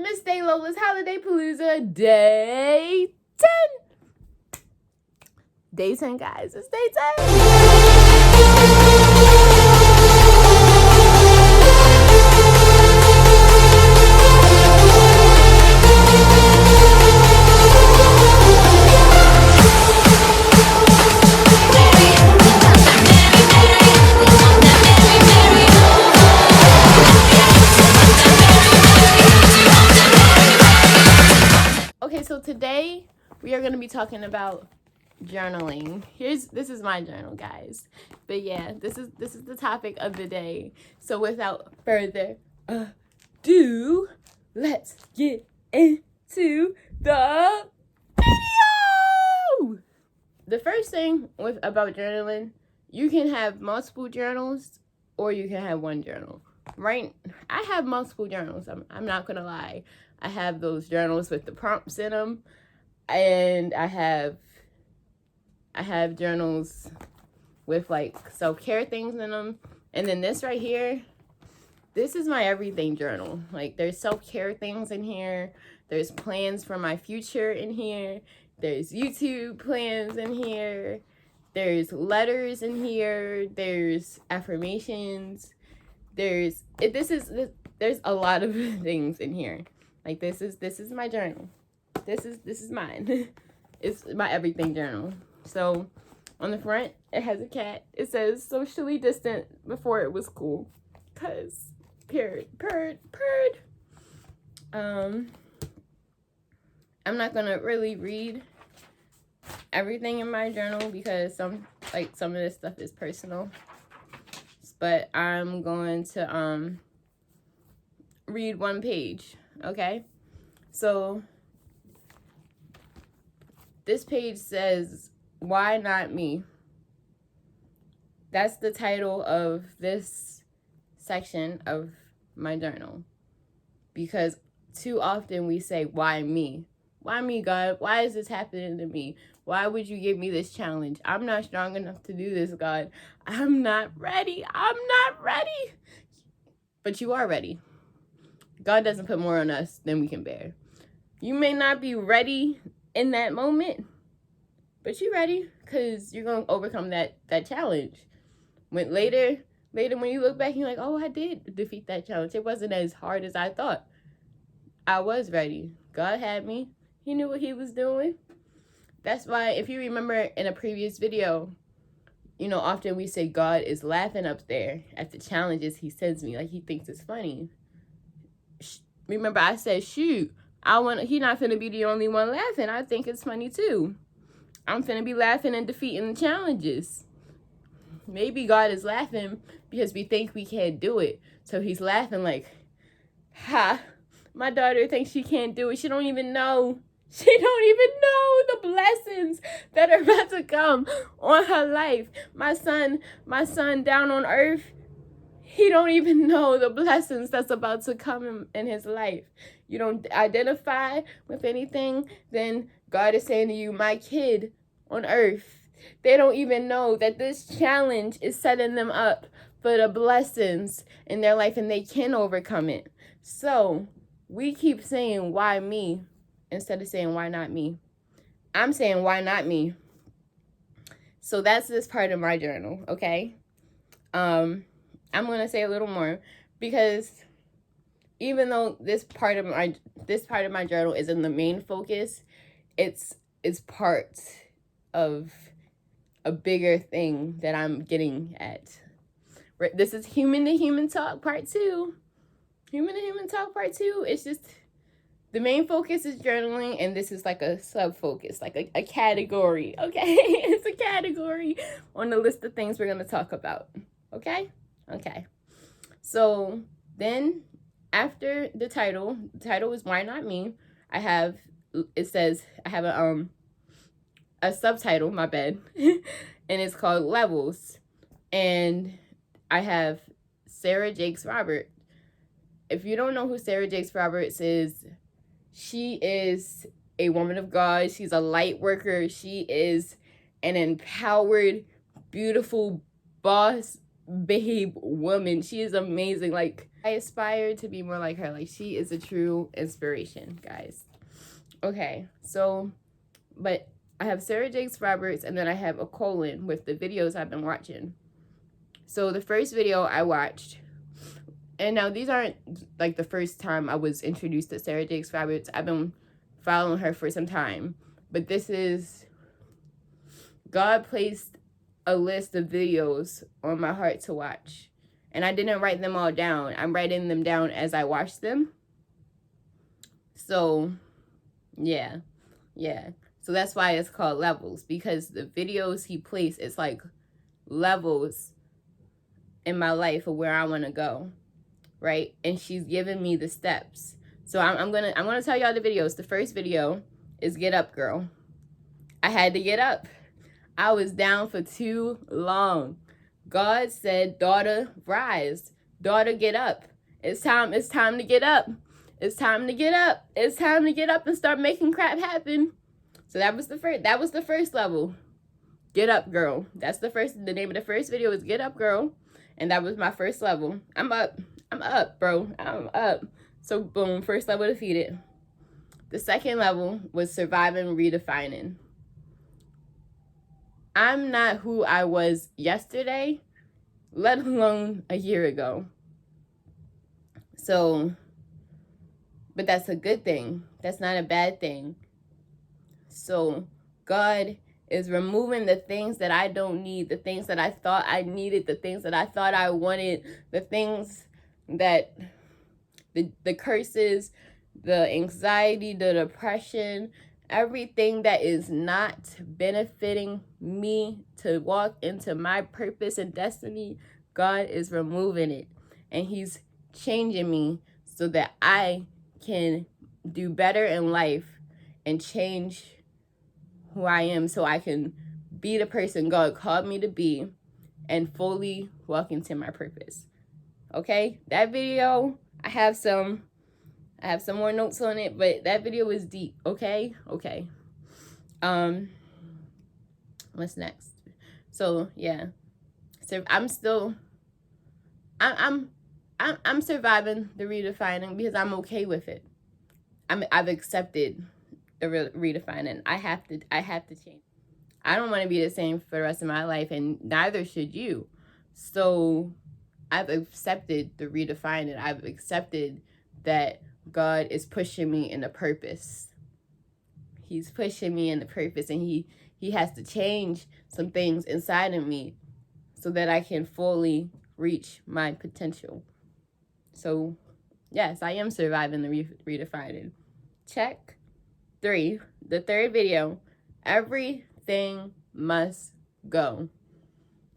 Miss Day Lola's Holiday Palooza Day 10. Day 10, guys. It's Day 10. Okay, so today we are going to be talking about journaling. This is my journal, guys. But yeah, this is the topic of the day. So without further ado, let's get into the video. The first thing about journaling, you can have multiple journals or you can have one journal. Right? I have multiple journals. I'm not going to lie. I have those journals with the prompts in them, and I have journals with like self-care things in them. And then this right here, this is my everything journal. Like there's self-care things in here. There's plans for my future in here. There's YouTube plans in here. There's letters in here. There's affirmations. There's a lot of things in here. Like this is my journal. This is mine. It's my everything journal. So on the front it has a cat. It says socially distant before it was cool. Cause purred. I'm not gonna really read everything in my journal because some of this stuff is personal. But I'm going to read one page. Okay, so this page says, "Why not me?" That's the title of this section of my journal. Because too often we say, "Why me? Why me, God? Why is this happening to me? Why would you give me this challenge? I'm not strong enough to do this, God. I'm not ready. I'm not ready." But you are ready. God doesn't put more on us than we can bear. You may not be ready in that moment, but you're ready because you're going to overcome that challenge. When later when you look back, you're like, oh, I did defeat that challenge. It wasn't as hard as I thought. I was ready. God had me. He knew what he was doing. That's why, if you remember in a previous video, often we say God is laughing up there at the challenges he sends me. Like he thinks it's funny. Remember, I said, shoot, he not finna be the only one laughing. I think it's funny too. I'm finna be laughing and defeating the challenges. Maybe God is laughing because we think we can't do it. So he's laughing like, ha, my daughter thinks she can't do it. She don't even know. She don't even know the blessings that are about to come on her life. My son down on earth, he don't even know the blessings that's about to come in his life. You don't identify with anything, then God is saying to you, my kid on earth, they don't even know that this challenge is setting them up for the blessings in their life and they can overcome it. So we keep saying, why me? Instead of saying, why not me? I'm saying, why not me? So that's this part of my journal, okay? I'm going to say a little more because even though this part of my journal isn't the main focus, it's part of a bigger thing that I'm getting at. This is human to human talk part 2. Human to human talk part 2. It's just the main focus is journaling, and this is like a sub-focus, like a category, okay? It's a category on the list of things we're going to talk about, okay? Okay. So then after the title is Why Not Me, I have a subtitle, my bad, and it's called Levels. And I have Sarah Jakes Roberts. If you don't know who Sarah Jakes Roberts is, she is a woman of God. She's a light worker. She is an empowered, beautiful boss babe woman. She is amazing. Like, I aspire to be more like her. Like, she is a true inspiration, guys. Okay, so, but I have Sarah Jakes Roberts, and then I have a colon with the videos I've been watching. So the first video I watched, and now these aren't like the first time I was introduced to Sarah Jakes Roberts. I've been following her for some time, but this is, God placed a list of videos on my heart to watch, and I didn't write them all down. I'm writing them down as I watch them. So yeah. So that's why it's called levels, because the videos he placed, it's like levels in my life of where I want to go, right? And she's giving me the steps. So I'm gonna tell y'all the videos. The first video is Get Up, Girl. I had to get up. I was down for too long. God said, daughter, rise. Daughter, get up. It's time to get up. It's time to get up. It's time to get up and start making crap happen. So that was the first level. Get up, girl. That's the name of the first video is Get Up, Girl. And that was my first level. I'm up, bro. I'm up. So boom, first level defeated. The second level was Surviving Redefining. I'm not who I was yesterday, let alone a year ago. So, but that's a good thing. That's not a bad thing. So God is removing the things that I don't need, the things that I thought I needed, the things that I thought I wanted, the things that, the curses, the anxiety, the depression, everything that is not benefiting me to walk into my purpose and destiny. God is removing it, and he's changing me so that I can do better in life and change who I am, so I can be the person God called me to be and fully walk into my purpose. Okay, that video, I have some more notes on it, but that video was deep. Okay. What's next? So yeah, so I'm surviving the redefining because I'm okay with it. I've accepted the redefining. I have to change. I don't want to be the same for the rest of my life, and neither should you. So I've accepted the redefining. I've accepted that God is pushing me in a purpose. He's pushing me in the purpose, and he has to change some things inside of me so that I can fully reach my potential. So yes, I am surviving the redefining. Check. 3, the third video, everything must go.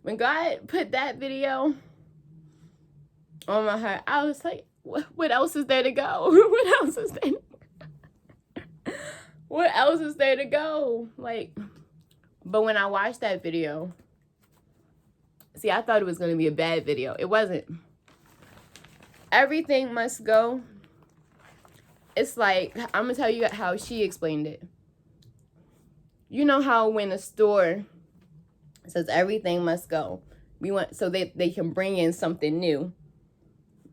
When God put that video on my heart, I was like, what else is there to go? What else is there to go? Like, but when I watched that video, see, I thought it was going to be a bad video. It wasn't. Everything must go. It's like, I'm going to tell you how she explained it. You know how when a store says everything must go, so they can bring in something new.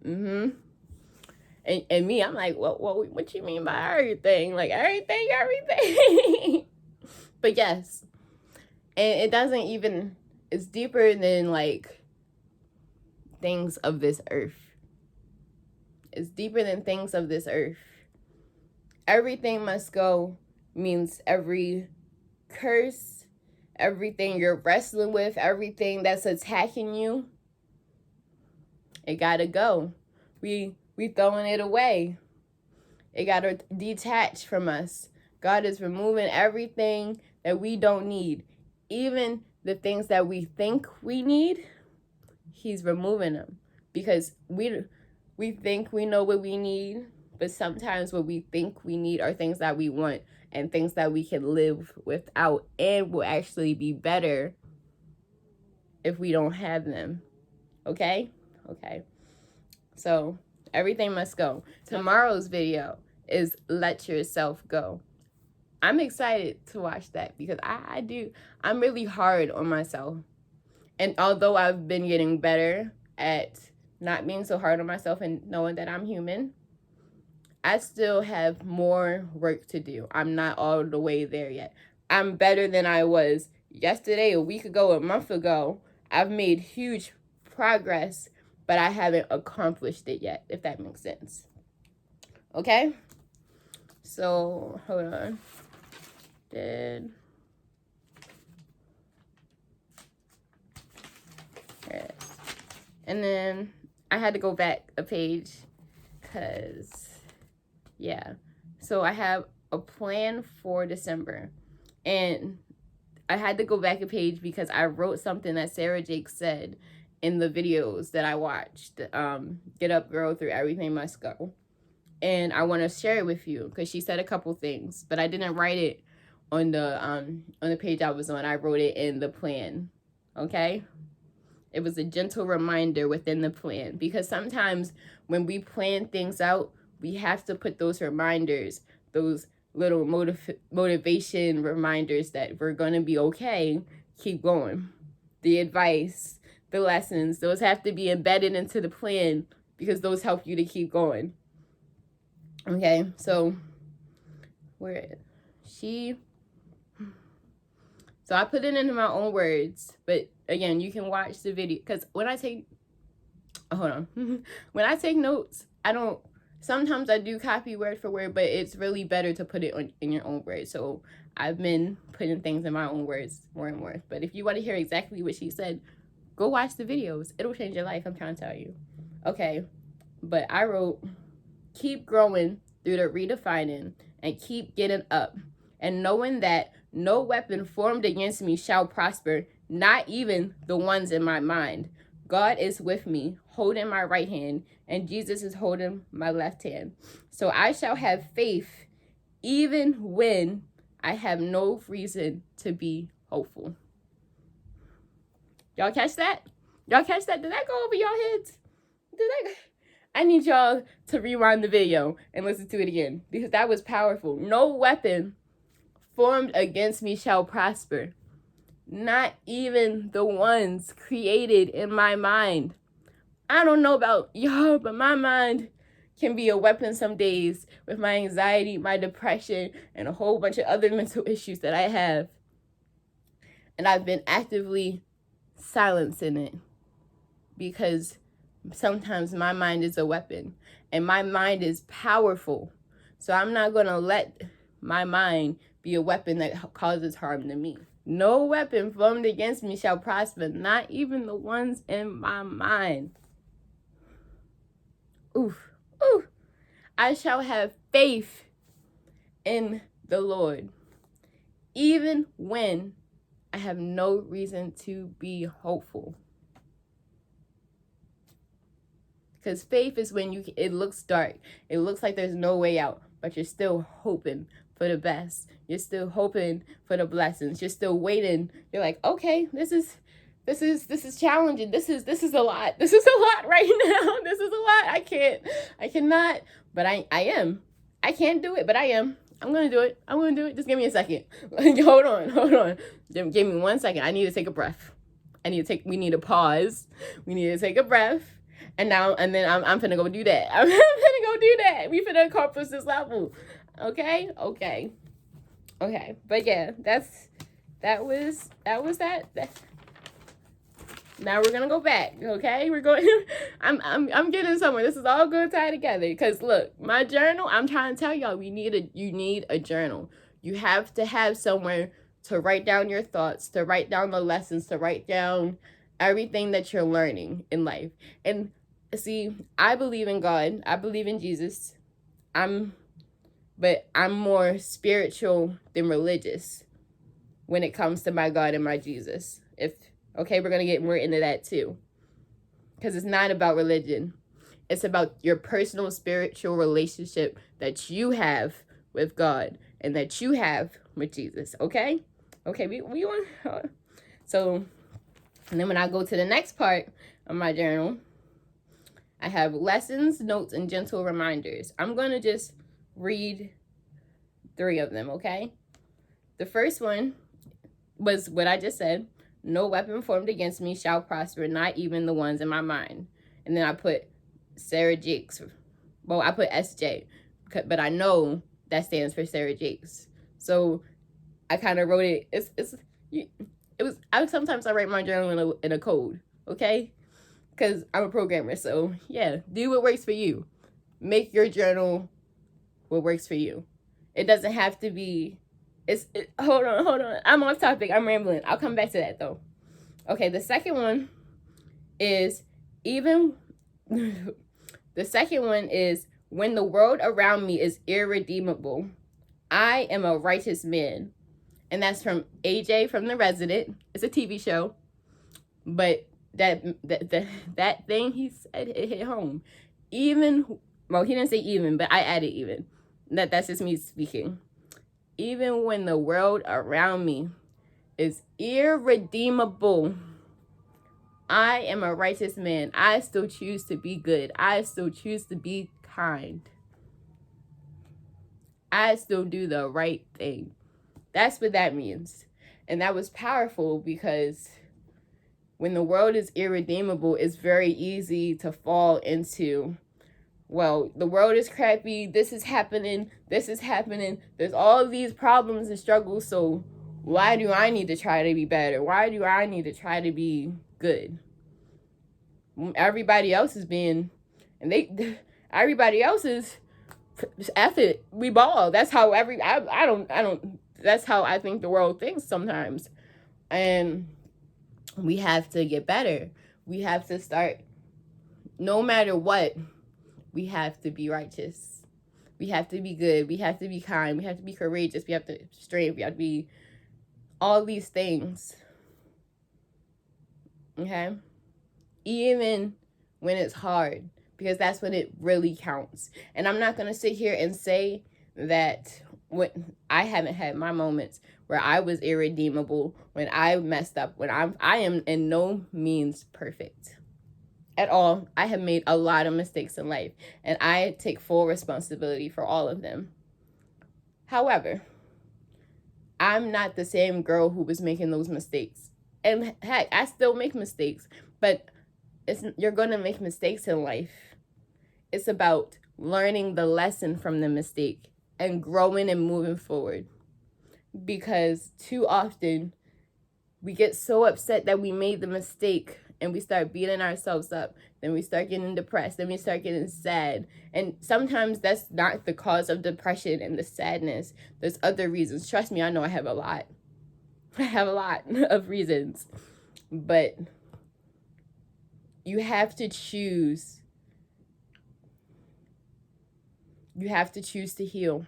And me, I'm like, what you mean by everything? Like, everything. But yes. And it doesn't even, it's deeper than like things of this earth. It's deeper than things of this earth. Everything must go means every curse, everything you're wrestling with, everything that's attacking you, it gotta go. We throwing it away. It gotta detach from us. God is removing everything that we don't need. Even the things that we think we need, he's removing them. Because we think we know what we need, but sometimes what we think we need are things that we want and things that we can live without and will actually be better if we don't have them. Okay? So everything must go. Tomorrow's video is Let Yourself Go. I'm excited to watch that because I'm really hard on myself. And although I've been getting better at not being so hard on myself and knowing that I'm human, I still have more work to do. I'm not all the way there yet. I'm better than I was yesterday, a week ago, a month ago. I've made huge progress, but I haven't accomplished it yet, if that makes sense. Okay? So, hold on. Yes. And then I had to go back a page because, yeah. So I have a plan for December. And I had to go back a page because I wrote something that Sarah Jake said in the videos that I watched. Get Up Girl, Through Everything Must Go. And I want to share it with you because she said a couple things, but I didn't write it on the page I was on. I wrote it in the plan. Okay? It was a gentle reminder within the plan, because sometimes when we plan things out, we have to put those reminders, those little motivation reminders that we're going to be okay, keep going. The advice, the lessons, those have to be embedded into the plan because those help you to keep going. Okay, so so I put it into my own words, but again, you can watch the video, because when I take when I take notes, sometimes I do copy word for word, but it's really better to put it in your own words. So I've been putting things in my own words more and more. But if you want to hear exactly what she said, go watch the videos. It'll change your life, I'm trying to tell you. Okay, but I wrote, keep growing through the redefining and keep getting up, and knowing that no weapon formed against me shall prosper, not even the ones in my mind. God is with me, holding my right hand, and Jesus is holding my left hand. So I shall have faith even when I have no reason to be hopeful. Y'all catch that? Y'all catch that? Did that go over your heads? I need y'all to rewind the video and listen to it again, because that was powerful. No weapon formed against me shall prosper, not even the ones created in my mind. I don't know about y'all, but my mind can be a weapon some days with my anxiety, my depression, and a whole bunch of other mental issues that I have. And I've been actively silencing it because sometimes my mind is a weapon, and my mind is powerful. So I'm not going to let my mind be a weapon that causes harm to me. No weapon formed against me shall prosper, not even the ones in my mind. Oof. Oof. I shall have faith in the Lord, even when I have no reason to be hopeful. Because faith is when it looks dark. It looks like there's no way out, but you're still hoping for the best. You're still hoping for the blessings. You're still waiting. You're like, okay, this is challenging. This is a lot. This is a lot right now. This is a lot. I cannot, but I am. I can't do it, but I am. I'm going to do it. I'm going to do it. Just give me a second. Hold on. Give me 1 second. I need to take a breath. We need to pause. We need to take a breath. And then I'm finna go do that. I'm finna go do that. We finna accomplish this level. Okay. But yeah, that was that. Now we're gonna go back. Okay, we're going. I'm getting somewhere. This is all gonna tie together. Because look, my journal. I'm trying to tell y'all, you need a journal. You have to have somewhere to write down your thoughts, to write down the lessons, to write down everything that you're learning in life. And see, I believe in God. I believe in Jesus. But I'm more spiritual than religious when it comes to my God and my Jesus. Okay, we're going to get more into that too. Because it's not about religion. It's about your personal spiritual relationship that you have with God and that you have with Jesus. Okay? Okay, we want... So, and then when I go to the next part of my journal, I have lessons, notes, and gentle reminders. I'm going to just read 3 of them, okay? The first one was what I just said. No weapon formed against me shall prosper, not even the ones in my mind. And then I put Sarah Jakes. Well, I put SJ, but I know that stands for Sarah Jakes. So I kind of wrote it. Sometimes I write my journal in a code, okay? Because I'm a programmer. So yeah, do what works for you. Make your journal what works for you. It doesn't have to be. Hold on. I'm off topic. I'm rambling. I'll come back to that though. Okay, the second one is when the world around me is irredeemable, I am a righteous man. And that's from AJ from The Resident. It's a TV show. But that thing he said, it hit home. Well, he didn't say even, but I added even. That's just me speaking. Even when the world around me is irredeemable, I am a righteous man. I still choose to be good. I still choose to be kind. I still do the right thing. That's what that means. And that was powerful because when the world is irredeemable, it's very easy to fall into, well, the world is crappy, this is happening, there's all of these problems and struggles, so why do I need to try to be better? Why do I need to try to be good? Everybody else is being, everybody else is, F it, we ball. That's how that's how I think the world thinks sometimes. And we have to get better. We have to start, no matter what, we have to be righteous. We have to be good. We have to be kind. We have to be courageous. We have to strength. We have to be all these things. Okay? Even when it's hard, because that's when it really counts. And I'm not going to sit here and say that when I haven't had my moments where I was irredeemable, when I messed up, when I am in no means perfect at all. I have made a lot of mistakes in life, and I take full responsibility for all of them. However, I'm not the same girl who was making those mistakes. And heck, I still make mistakes, but you're going to make mistakes in life. It's about learning the lesson from the mistake and growing and moving forward. Because too often we get so upset that we made the mistake and we start beating ourselves up. Then we start getting depressed. Then we start getting sad. And sometimes that's not the cause of depression and the sadness. There's other reasons. Trust me, I know I have a lot. I have a lot of reasons. But you have to choose. You have to choose to heal.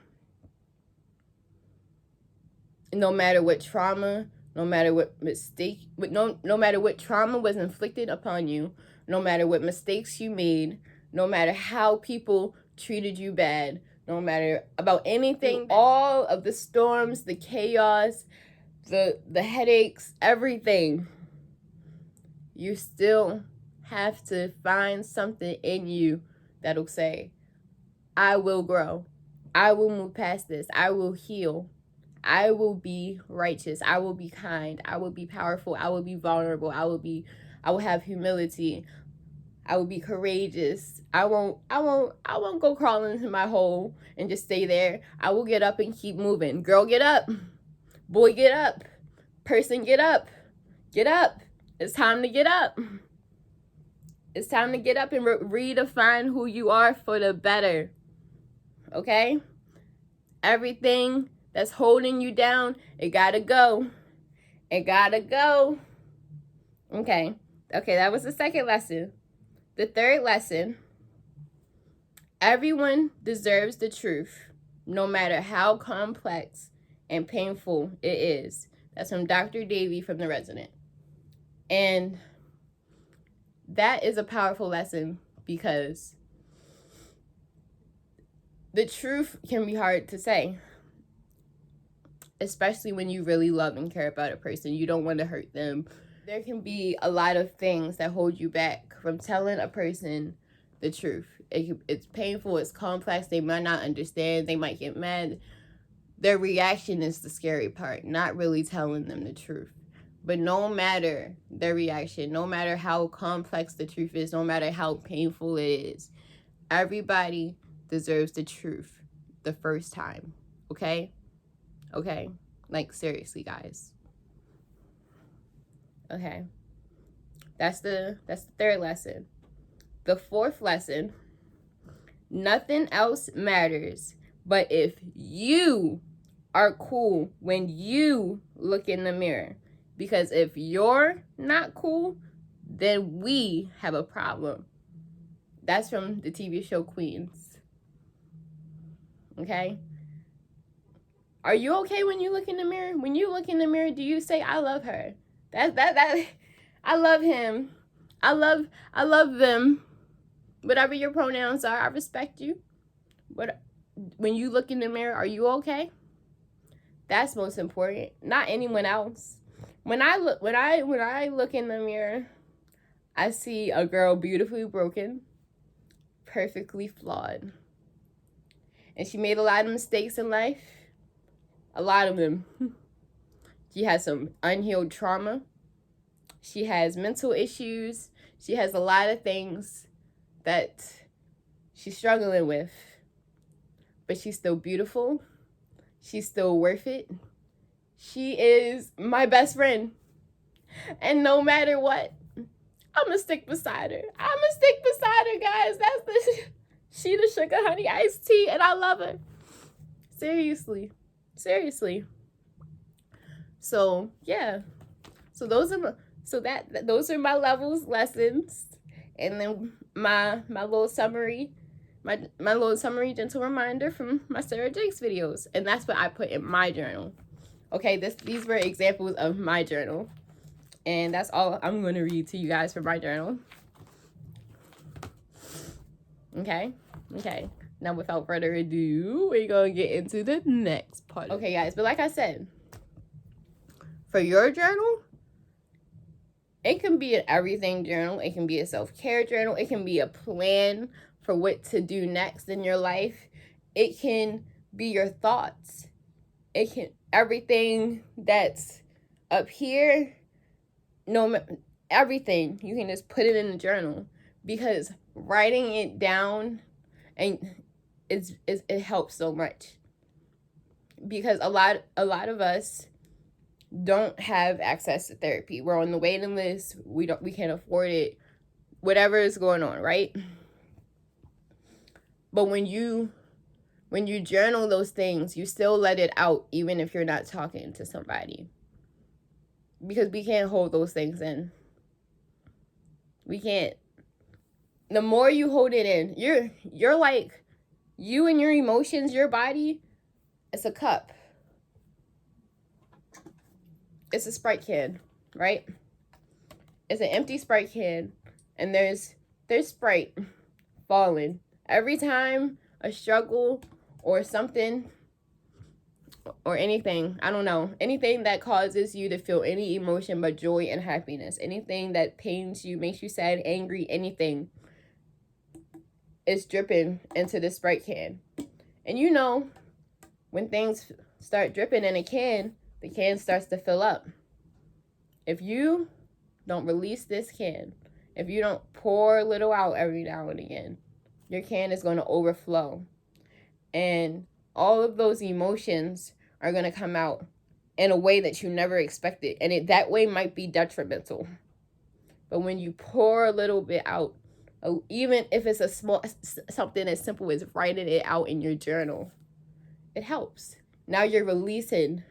No matter what trauma, no matter what mistake, no matter what trauma was inflicted upon you, no matter what mistakes you made, no matter how people treated you bad, no matter about anything, all of the storms, the chaos, the headaches, everything, you still have to find something in you that'll say, I will grow. I will move past this. I will heal. I will be righteous. I will be kind. I will be powerful. I will be vulnerable. I will have humility. I will be courageous. I won't go crawling into my hole and just stay there. I will get up and keep moving. Girl, get up. Boy, get up. Person, get up. Get up. It's time to get up. It's time to get up and redefine who you are for the better. Okay? Everything that's holding you down, it gotta go. It gotta go. Okay, that was the second lesson. The third lesson, everyone deserves the truth, no matter how complex and painful it is. That's from Dr. Davy from The Resident. And that is a powerful lesson because the truth can be hard to say. Especially when you really love and care about a person. You don't want to hurt them. There can be a lot of things that hold you back from telling a person the truth. It's painful, it's complex, they might not understand, they might get mad. Their reaction is the scary part, not really telling them the truth. But no matter their reaction, no matter how complex the truth is, no matter how painful it is, everybody deserves the truth the first time. Okay? Okay? Like, seriously, guys. Okay. That's the third lesson. The fourth lesson, nothing else matters but if you are cool when you look in the mirror. Because if you're not cool, then we have a problem. That's from the TV show Queens. Okay? Are you okay when you look in the mirror? When you look in the mirror, do you say, I love her? That I love him. I love them. Whatever your pronouns are, I respect you. But when you look in the mirror, are you okay? That's most important. Not anyone else. When I look in the mirror, I see a girl beautifully broken, perfectly flawed. And she made a lot of mistakes in life. A lot of them. She has some unhealed trauma. She has mental issues. She has a lot of things that she's struggling with. But she's still beautiful. She's still worth it. She is my best friend. And no matter what, I'm going to stick beside her. I'm going to stick beside her, guys. She the sugar honey iced tea, and I love her. Seriously. So, yeah. So those are my levels, lessons, and then my little summary, my little summary gentle reminder from my Sarah Jakes videos, and that's what I put in my journal. Okay, these were examples of my journal, and that's all I'm going to read to you guys from my journal. Okay. Now, without further ado, we're going to get into the next part. Okay, guys, but like I said, for your journal, it can be an everything journal. It can be a self-care journal. It can be a plan for what to do next in your life. It can be your thoughts. It can, everything that's up here, everything, you can just put it in the journal, because writing it down and it helps so much. Because a lot of us don't have access to therapy. We're on the waiting list. We can't afford it. Whatever is going on, right? But when you journal those things, you still let it out, even if you're not talking to somebody. Because we can't hold those things in. We can't. The more you hold it in, you're like, you and your emotions, your body, it's a cup. It's a Sprite can, right? It's an empty Sprite can, and there's Sprite falling. Every time a struggle or something or anything, I don't know, anything that causes you to feel any emotion but joy and happiness, anything that pains you, makes you sad, angry, anything, is dripping into the Sprite can. And you know, when things start dripping in a can, the can starts to fill up. If you don't release this can, if you don't pour a little out every now and again, your can is going to overflow. And all of those emotions are going to come out in a way that you never expected. And that way might be detrimental. But when you pour a little bit out, even if it's something as simple as writing it out in your journal, it helps. Now you're releasing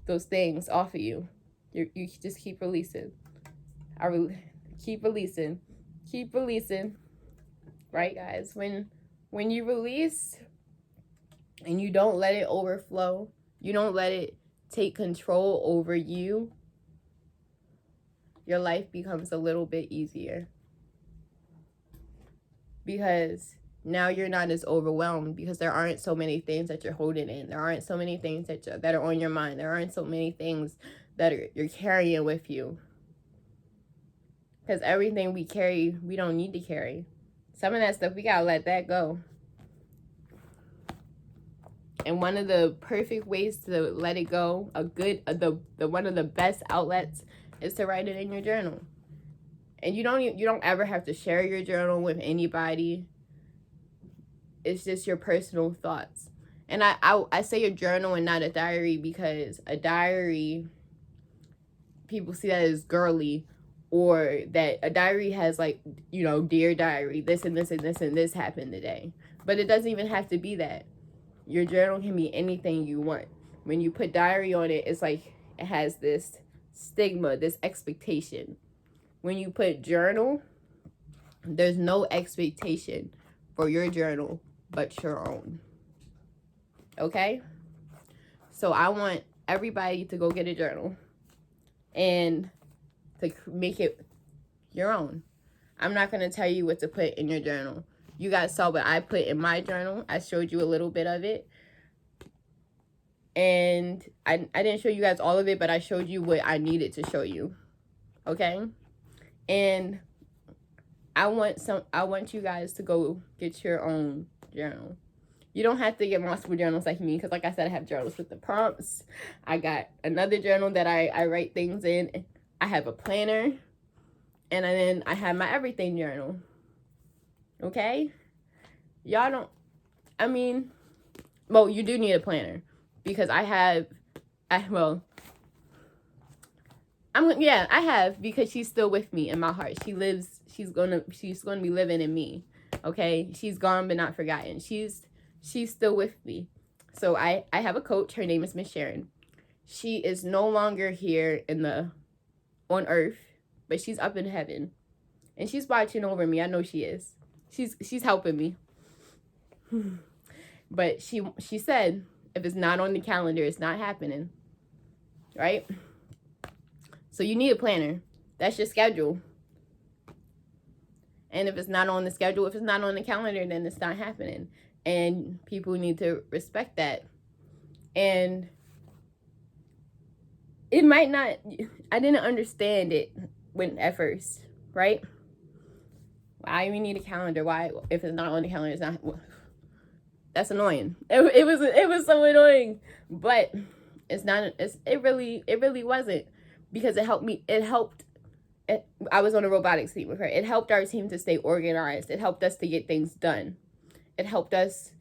those things off of you. You just keep releasing. Keep releasing. Right, guys? When you release and you don't let it overflow, you don't let it take control over you, your life becomes a little bit easier. Because now you're not as overwhelmed, because there aren't so many things that you're holding in. There aren't so many things that are on your mind. There aren't so many things that you're carrying with you. Because everything we carry, we don't need to carry. Some of that stuff, we gotta let that go. And one of the perfect ways to let it go, one of the best outlets, is to write it in your journal. And you don't ever have to share your journal with anybody. It's just your personal thoughts. And I say a journal and not a diary, because a diary, people see that as girly, or that a diary has like, dear diary, this and this and this and this happened today. But it doesn't even have to be that. Your journal can be anything you want. When you put diary on it, it's like it has this stigma, this expectation. When you put journal, there's no expectation for your journal but your own. Okay? So I want everybody to go get a journal and to make it your own. I'm not going to tell you what to put in your journal. You guys saw what I put in my journal. I showed you a little bit of it. And I didn't show you guys all of it, but I showed you what I needed to show you. Okay? And I want you guys to go get your own journal. You don't have to get multiple journals like me, because like I said, I have journals with the prompts. I got another journal that I write things in. I have a planner. And then I have my everything journal. Okay? Y'all don't, well, you do need a planner, because I have, because she's still with me in my heart. She's gonna be living in me. Okay? She's gone but not forgotten. She's still with me. So I have a coach. Her name is Miss Sharon. She is no longer here on earth, but she's up in heaven. And she's watching over me. I know she is. She's helping me. But she said, if it's not on the calendar, it's not happening. Right? So you need a planner. That's your schedule. And if it's not on the schedule, if it's not on the calendar, then it's not happening. And people need to respect that. And it might not, I didn't understand it at first, right? Why we need a calendar? Why, if it's not on the calendar, it's not. That's annoying. It was so annoying. But it's not. It really wasn't, because it helped me. I was on a robotics team with her. It helped our team to stay organized. It helped us to get things done. It helped us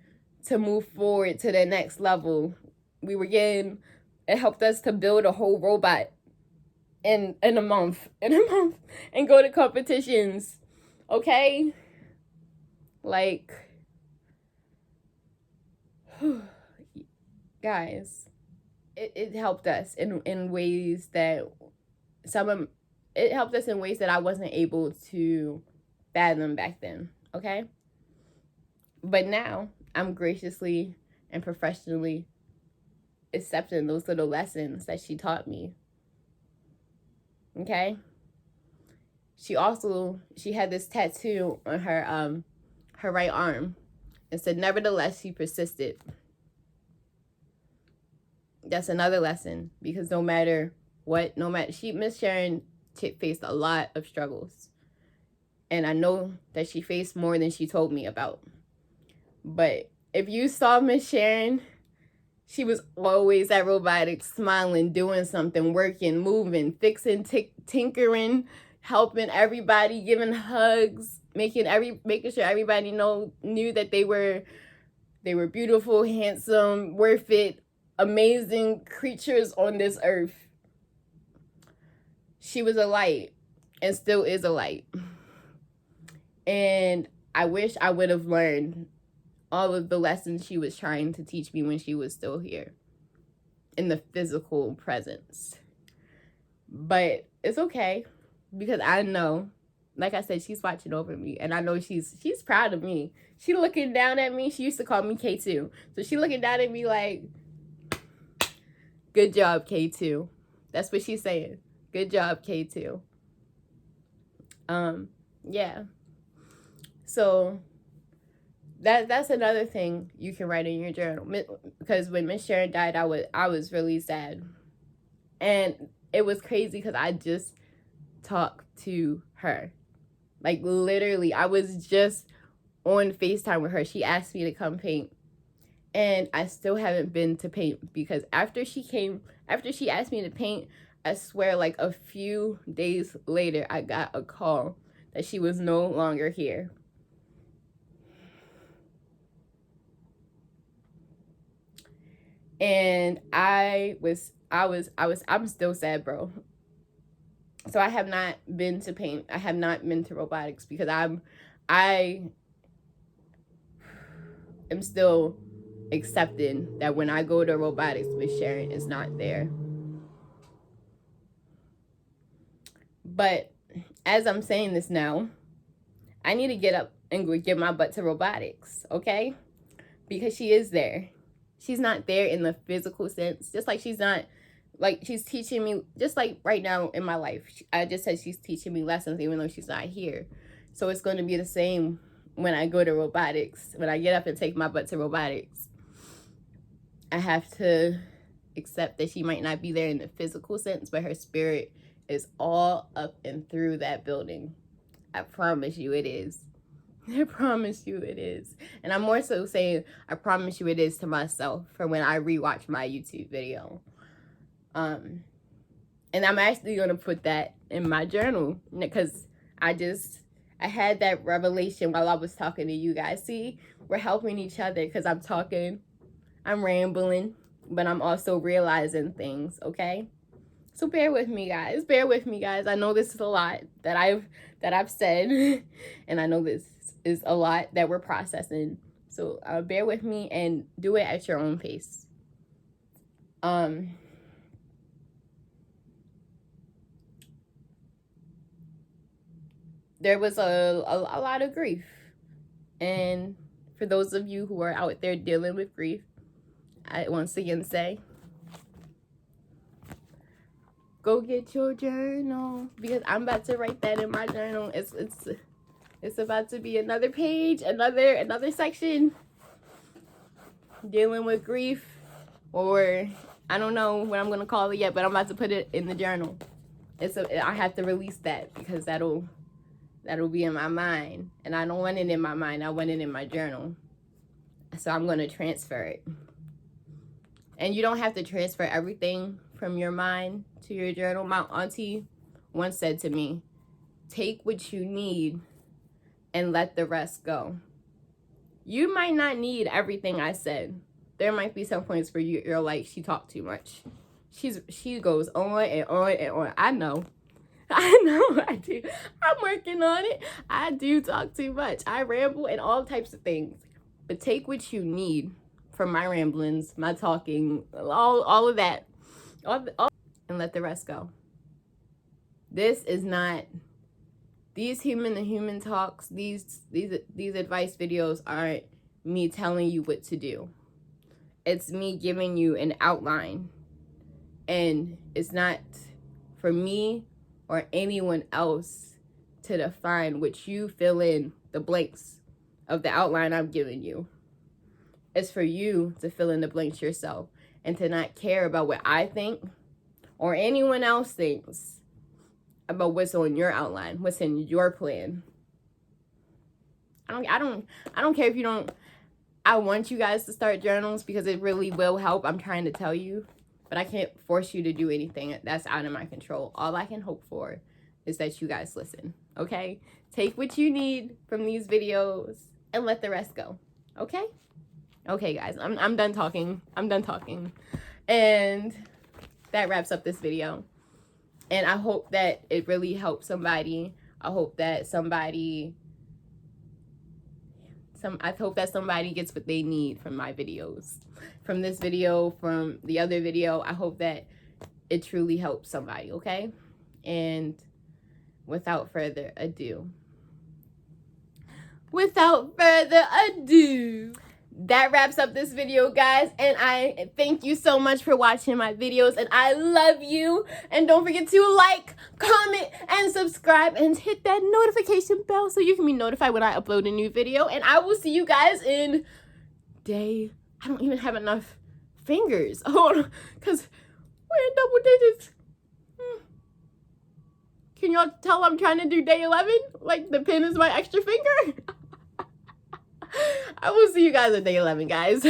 to move forward to the next level. It helped us to build a whole robot in a month, and go to competitions. Okay? Like, guys, it helped us in ways that it helped us in ways that I wasn't able to fathom back then. Okay? But now I'm graciously and professionally accepting those little lessons that she taught me. Okay? She had this tattoo on her right arm. It said, nevertheless, she persisted. That's another lesson, because Miss Sharon faced a lot of struggles. And I know that she faced more than she told me about. But if you saw Miss Sharon, she was always at robotics, smiling, doing something, working, moving, fixing, tinkering, helping everybody, giving hugs, making sure everybody knew that they were beautiful, handsome, worth it, amazing creatures on this earth. She was a light, and still is a light. And I wish I would have learned all of the lessons she was trying to teach me when she was still here in the physical presence. But it's okay, because I know, like I said, she's watching over me, and I know she's proud of me. She looking down at me. She used to call me K2. So she looking down at me like, good job, K2. That's what she's saying. Good job, K2. Yeah. So that's another thing you can write in your journal. Because when Miss Sharon died, I was really sad. And it was crazy, because I just talked to her. Like, literally, I was just on FaceTime with her. She asked me to come paint. And I still haven't been to paint, because after she asked me to paint, I swear, like a few days later, I got a call that she was no longer here. And I'm still sad, bro. So I have not been to paint. I have not been to robotics because I am still accepting that when I go to robotics, Miss Sharon is not there. But as I'm saying this now, I need to get up and get my butt to robotics, okay? Because she is there. She's not there in the physical sense, just like she's not, like, she's teaching me, just like right now in my life. I just said she's teaching me lessons even though she's not here. So it's going to be the same when I go to robotics. When I get up and take my butt to robotics, I have to accept that she might not be there in the physical sense, but her spirit is all up and through that building. I promise you it is. I promise you it is. And I'm more so saying, I promise you it is to myself for when I rewatch my YouTube video. And I'm actually going to put that in my journal because I had that revelation while I was talking to you guys. See, we're helping each other because I'm talking, I'm rambling, but I'm also realizing things, okay? So bear with me, guys. Bear with me, guys. I know this is a lot that I've said, and I know this is a lot that we're processing. So bear with me and do it at your own pace. There was a lot of grief, and for those of you who are out there dealing with grief, I once again say, go get your journal, because I'm about to write that in my journal. It's about to be another page, another section dealing with grief, or I don't know what I'm gonna call it yet, but I'm about to put it in the journal. I have to release that because that'll be in my mind, and I don't want it in my mind. I want it in my journal. So I'm gonna transfer it. And you don't have to transfer everything from your mind to your journal. My auntie once said to me, take what you need and let the rest go. You might not need everything I said. There might be some points where you're like, she talked too much. She goes on and on and on. I know I do. I'm working on it. I do talk too much. I ramble and all types of things. But take what you need from my ramblings, my talking, all of that, and let the rest go. This is not, these human to human talks, these advice videos aren't me telling you what to do. It's me giving you an outline. And it's not for me or anyone else to define what you fill in the blanks of the outline I'm giving you. It's for you to fill in the blanks yourself and to not care about what I think or anyone else thinks about what's on your outline, what's in your plan. I don't care if you don't. I want you guys to start journals because it really will help. I'm trying to tell you, but I can't force you to do anything that's out of my control. All I can hope for is that you guys listen, okay? Take what you need from these videos and let the rest go, okay? Okay, guys, I'm done talking. I'm done talking. And that wraps up this video. And I hope that it really helps somebody. I hope that somebody gets what they need from my videos. From this video, from the other video. I hope that it truly helps somebody, okay? And without further ado, that wraps up this video, guys, and I thank you so much for watching my videos, and I love you. And don't forget to like, comment, and subscribe, and hit that notification bell so you can be notified when I upload a new video. And I will see you guys in day, I don't even have enough fingers. Hold on, because we're in double digits. Can y'all tell I'm trying to do day 11? Like the pen is my extra finger? I will see you guys on day 11, guys.